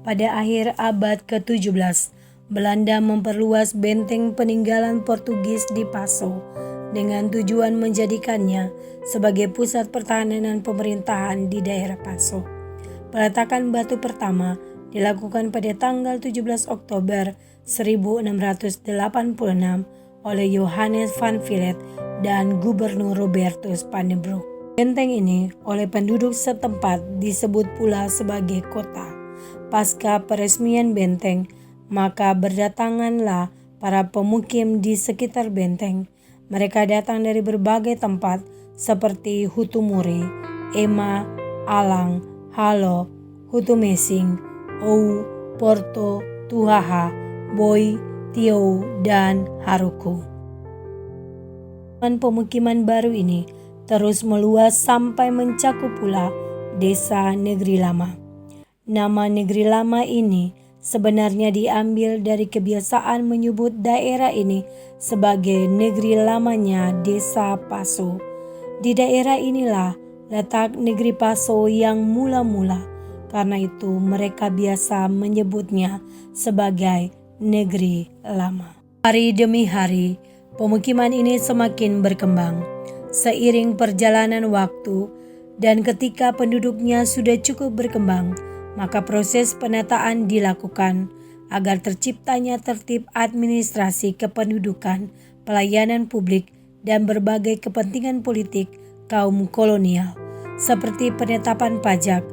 pada akhir abad ke-17, Belanda memperluas benteng peninggalan Portugis di Passo dengan tujuan menjadikannya sebagai pusat pertahanan pemerintahan di daerah Passo. Peletakan batu pertama dilakukan pada tanggal 17 Oktober 1686 oleh Johannes van Vliet dan Gubernur Robertus van den Broek. Benteng ini oleh penduduk setempat disebut pula sebagai kota. Pasca peresmian benteng, maka berdatanganlah para pemukim di sekitar benteng. Mereka datang dari berbagai tempat seperti Hutumuri, Ema, Alang, Halo, Hutumesing, Ou, Porto, Tuhaha, Boi, Tiou, dan Haruku. Pemukiman baru ini terus meluas sampai mencakup pula desa Negeri Lama. Nama Negeri Lama ini sebenarnya diambil dari kebiasaan menyebut daerah ini sebagai negeri lamanya desa Passo. Di daerah inilah letak negeri Passo yang mula-mula, karena itu mereka biasa menyebutnya sebagai Negeri Lama. Hari demi hari, pemukiman ini semakin berkembang seiring perjalanan waktu, dan ketika penduduknya sudah cukup berkembang, maka proses penataan dilakukan agar terciptanya tertib administrasi kependudukan, pelayanan publik, dan berbagai kepentingan politik kaum kolonial, seperti penetapan pajak.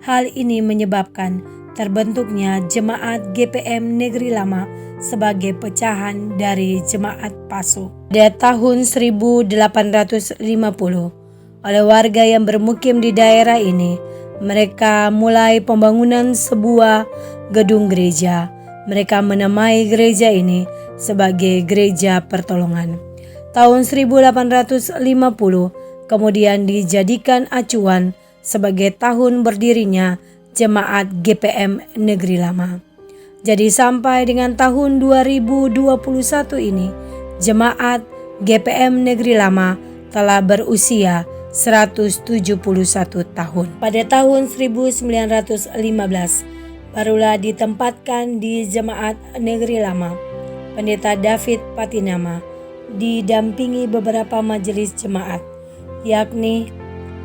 Hal ini menyebabkan terbentuknya Jemaat GPM Negeri Lama sebagai pecahan dari Jemaat Passo. Pada tahun 1850, oleh warga yang bermukim di daerah ini, mereka mulai pembangunan sebuah gedung gereja. Mereka menamai gereja ini sebagai Gereja Pertolongan. Tahun 1850 kemudian dijadikan acuan sebagai tahun berdirinya Jemaat GPM Negeri Lama. Jadi sampai dengan tahun 2021 ini, Jemaat GPM Negeri Lama telah berusia 171 tahun. Pada tahun 1915 barulah ditempatkan di Jemaat Negeri Lama Pendeta David Patinama didampingi beberapa majelis jemaat, yakni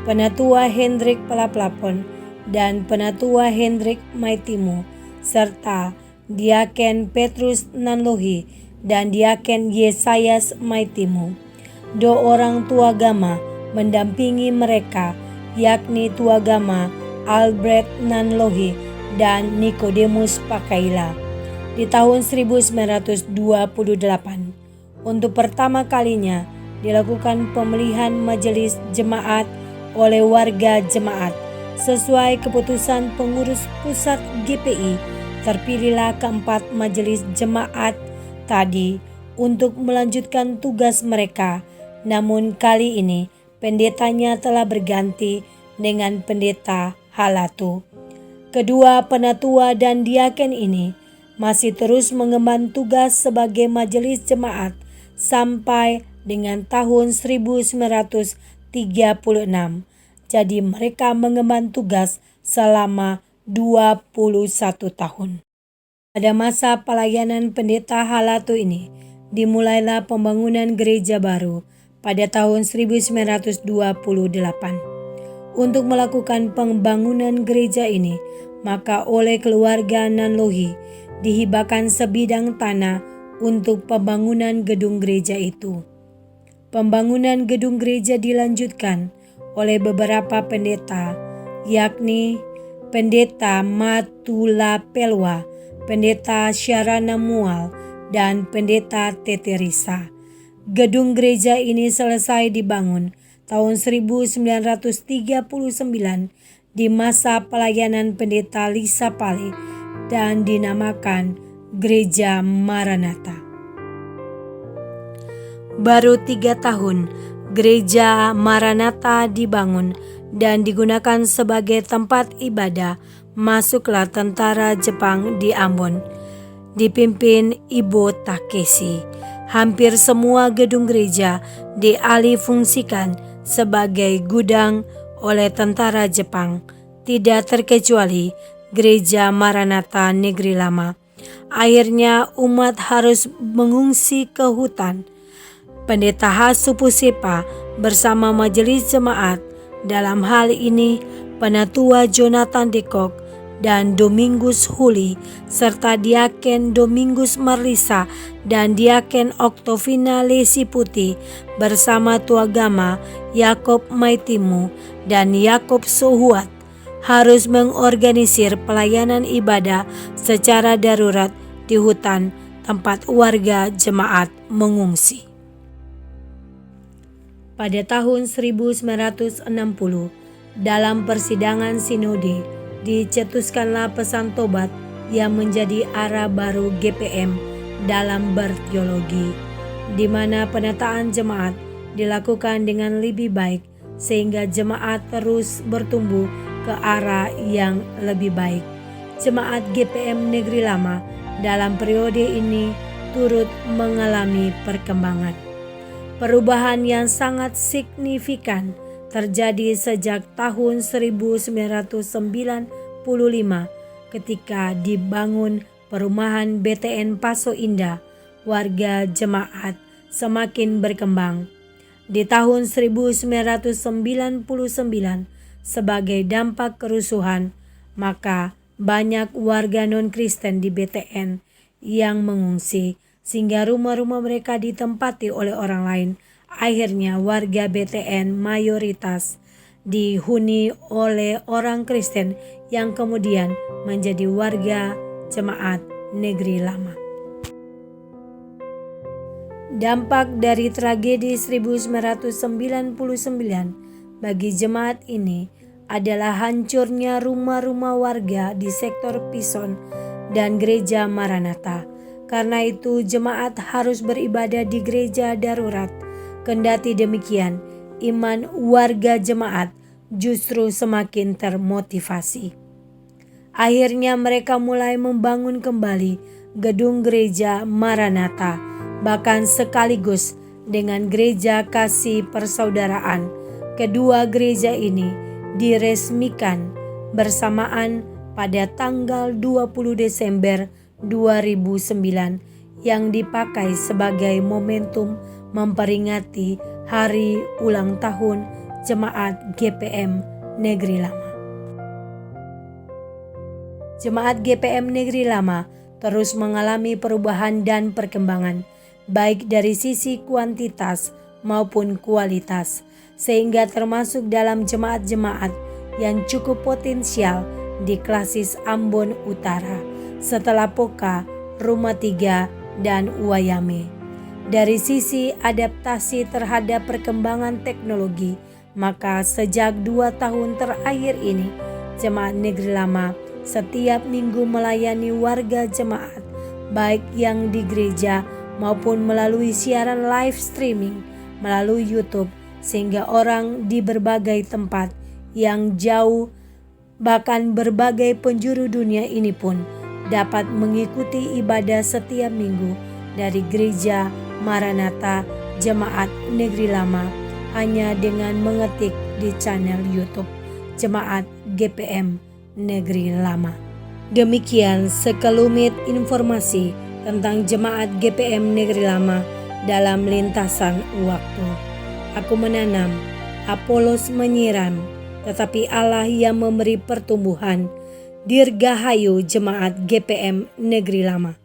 Penatua Hendrik Palaplapon dan Penatua Hendrik Maitimu, serta Diaken Petrus Nanlohi dan Diaken Yesayas Maitimu. Dua orang tua agama mendampingi mereka, yakni Tuagama Albert Nanlohi dan Nikodemus Pakaila. Di tahun 1928, untuk pertama kalinya dilakukan pemilihan majelis jemaat oleh warga jemaat. Sesuai keputusan pengurus pusat GPI, terpilihlah keempat majelis jemaat tadi untuk melanjutkan tugas mereka. Namun kali ini pendetanya telah berganti dengan pendeta Halatu. Kedua penatua dan diaken ini masih terus mengemban tugas sebagai majelis jemaat sampai dengan tahun 1936. Jadi mereka mengemban tugas selama 21 tahun. Pada masa pelayanan pendeta Halatu ini, dimulailah pembangunan gereja baru pada tahun 1928. Untuk melakukan pembangunan gereja ini, maka oleh keluarga Nanlohi dihibahkan sebidang tanah untuk pembangunan gedung gereja itu. Pembangunan gedung gereja dilanjutkan oleh beberapa pendeta, yakni Pendeta Matula Pelwa, Pendeta Syarana Mual, dan Pendeta Teterisa. Gedung gereja ini selesai dibangun tahun 1939 di masa pelayanan Pendeta Lisa Pale dan dinamakan Gereja Maranatha. Baru 3 tahun Gereja Maranatha dibangun dan digunakan sebagai tempat ibadah, masuklah tentara Jepang di Ambon, dipimpin Ibo Takeshi. Hampir semua gedung gereja dialihfungsikan sebagai gudang oleh tentara Jepang, tidak terkecuali Gereja Maranatha Negeri Lama. Akhirnya umat harus mengungsi ke hutan. Pendeta Hasupu Sepa bersama majelis jemaat, dalam hal ini Penatua Jonathan Dekok dan Domingus Huli, serta Diaken Domingus Marlisa dan Diaken Oktovina Lesi Putih bersama Tuagama Yakob Maitimu dan Yakob Sohuat harus mengorganisir pelayanan ibadah secara darurat di hutan tempat warga jemaat mengungsi. Pada tahun 1960, dalam persidangan sinode, dicetuskanlah pesan tobat yang menjadi arah baru GPM dalam berteologi, di mana penataan jemaat dilakukan dengan lebih baik sehingga jemaat terus bertumbuh ke arah yang lebih baik. Jemaat GPM Negeri Lama dalam periode ini turut mengalami perkembangan. Perubahan yang sangat signifikan terjadi sejak tahun 1995 ketika dibangun perumahan BTN Paso Indah. Warga jemaat semakin berkembang. Di tahun 1999 sebagai dampak kerusuhan, maka banyak warga non-Kristen di BTN yang mengungsi sehingga rumah-rumah mereka ditempati oleh orang lain. Akhirnya warga BTN mayoritas dihuni oleh orang Kristen yang kemudian menjadi warga jemaat Negeri Lama. Dampak dari tragedi 1999 bagi jemaat ini adalah hancurnya rumah-rumah warga di sektor Pison dan gereja Maranatha. Karena itu jemaat harus beribadah di gereja darurat. Kendati demikian, iman warga jemaat justru semakin termotivasi. Akhirnya mereka mulai membangun kembali gedung gereja Maranatha, bahkan sekaligus dengan gereja kasih persaudaraan. Kedua gereja ini diresmikan bersamaan pada tanggal 20 Desember 2009 yang dipakai sebagai momentum memperingati hari ulang tahun Jemaat GPM Negeri Lama. Jemaat GPM Negeri Lama terus mengalami perubahan dan perkembangan, baik dari sisi kuantitas maupun kualitas, sehingga termasuk dalam jemaat-jemaat yang cukup potensial di Klasis Ambon Utara, setelah Poka, Rumah Tiga, dan Wayame. Dari sisi adaptasi terhadap perkembangan teknologi, maka sejak 2 tahun terakhir ini, Jemaat Negeri Lama setiap minggu melayani warga jemaat, baik yang di gereja maupun melalui siaran live streaming melalui YouTube, sehingga orang di berbagai tempat yang jauh, bahkan berbagai penjuru dunia ini pun dapat mengikuti ibadah setiap minggu dari gereja Maranatha Jemaat Negeri Lama hanya dengan mengetik di channel YouTube Jemaat GPM Negeri Lama. Demikian sekelumit informasi tentang Jemaat GPM Negeri Lama dalam lintasan waktu. Aku menanam, Apolos menyiram, tetapi Allah yang memberi pertumbuhan. Dirgahayu Jemaat GPM Negeri Lama.